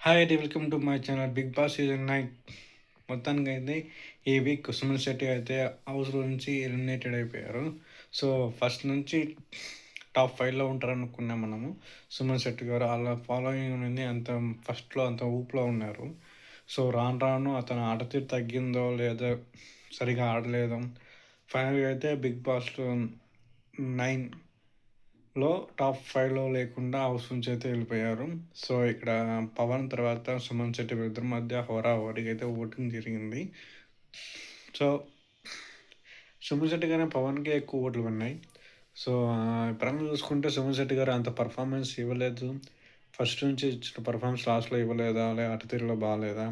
Hi అండి. Welcome to my channel 'Bigg Boss' season 9. మొత్తానికైతే ఈ వీక్ సుమన్ శెట్టి అయితే హౌస్‌లో నుంచి ఎలిమినేటెడ్ అయిపోయారు. సో, ఫస్ట్ నుంచి టాప్ 5లో ఉంటారనుకున్నాం మనము. సుమన్ శెట్టి గారు ఆళ్ళ ఫాలోయింగ్ ఉంది. ఫస్ట్‌లో అంత ఊపులో ఉన్నారు. సో, రాను రాను అతని ఆటతీరు తగ్గిందో లేదో సరిగ్గా ఆడలేదో ఫైనల్‌గా అయితే 'బిగ్ బాస్‌లో 9' టాప్ 5లో లేకుండా హౌస్ నుంచి అయితే వెళ్ళిపోయారు. సో, ఇక్కడ పవన్ తర్వాత సుమన్ శెట్టి వీళ్ళిద్దరి మధ్య హోరాహోరీగా అయితే ఓటింగ్ జరిగింది. సో, సుమన్ శెట్టి గారు, పవన్‌కే ఎక్కువ ఓట్లు పడినాయి. సో, పరంగా చూసుకుంటే సుమన్ శెట్టి గారు అంత పర్ఫార్మెన్స్ ఇవ్వలేదు. ఫస్ట్ నుంచి ఇచ్చిన పర్ఫార్మెన్స్ లాస్ట్‌లో ఇవ్వలేదా? ఆట తీరులో బాలేదా?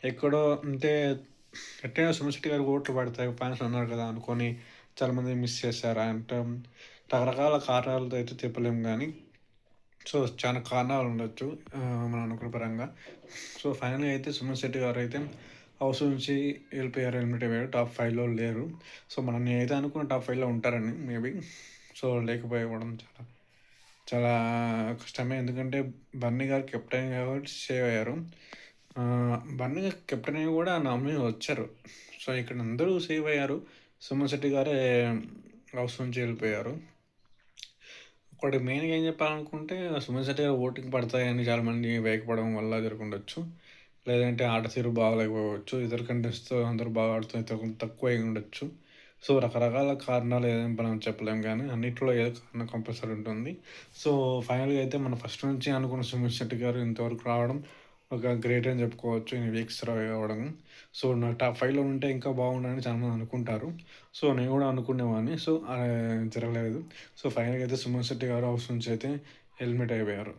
ఎక్కడో అంటే ఎట్టైనా సుమన్ శెట్టి గారికి ఓట్లు పడతాయి ఫ్యాన్స్ ఉన్నారు కదా అనుకోని చాలామంది మిస్ చేశారా అంటే రకరకాల కారణాలతో అయితే చెప్పలేము గానీ సో, చాలా కారణాలుండొచ్చు. మనం అనుకున్న పరంగా. సో, ఫైనల్‌గా అయితే సుమన్ శెట్టి గారైతే హౌస్ నుంచి ఎళ్ళిపోయారు. ఎలిమినేట్ అయిపోయారు. టాప్ 5లో లేరు. సో, నేనైతే అనుకున్న టాప్ 5లో ఉంటారని మేబీ. సో, లేకపోవడం చాలా చాలా కష్టమే. ఎందుకంటే బన్నీ గారు కెప్టెన్ కాబట్టి సేవ్ అయ్యారు. బన్నీ గారు కెప్టెన్ అయ్యి కూడా నామినీ వచ్చారు. సో, ఇక్కడ అందరూ సేవ్ అయ్యారు. సుమన్ శెట్టి గారే హౌస్ నుంచి ఎళ్ళిపోయారు. ఒకటి మెయిన్‌గా ఏం చెప్పాలనుకుంటే, సుమన్ శెట్టి గారి ఓటింగ్ పడతాయని చాలామంది వేయకపోవడం వల్ల జరుగుండొచ్చు. లేదంటే ఆట తీరు బాగాలేకపోవచ్చు. ఇతర కంటెస్ట్‌తో అందరూ బాగా ఆడుతున్న ఇతను తక్కువ అయ్యుండొచ్చు. సో, రకరకాల కారణాలు ఏదని మనం చెప్పలేం గానీ, అన్నిట్లో ఏదో కారణం కంపల్సరీ ఉంటుంది. సో, ఫైనల్‌గా అయితే మనం ఫస్ట్ నుంచి అనుకున్న సుమన్ శెట్టి గారు ఇంతవరకు రావడం ఒక గ్రేట్ అని చెప్పుకోవచ్చు. ఇన్ని వీక్స్ అవ్వడం. సో, నాకు టాప్ 5లో ఉంటే ఇంకా బాగుండని చాలామంది అనుకుంటారు. సో, నేను కూడా అనుకునేవాడిని. సో, జరగలేదు. సో, ఫైనల్‌గా అయితే సుమన్ శెట్టి గారు హౌస్ నుంచి అయితే ఎలిమినేట్ అయిపోయారు.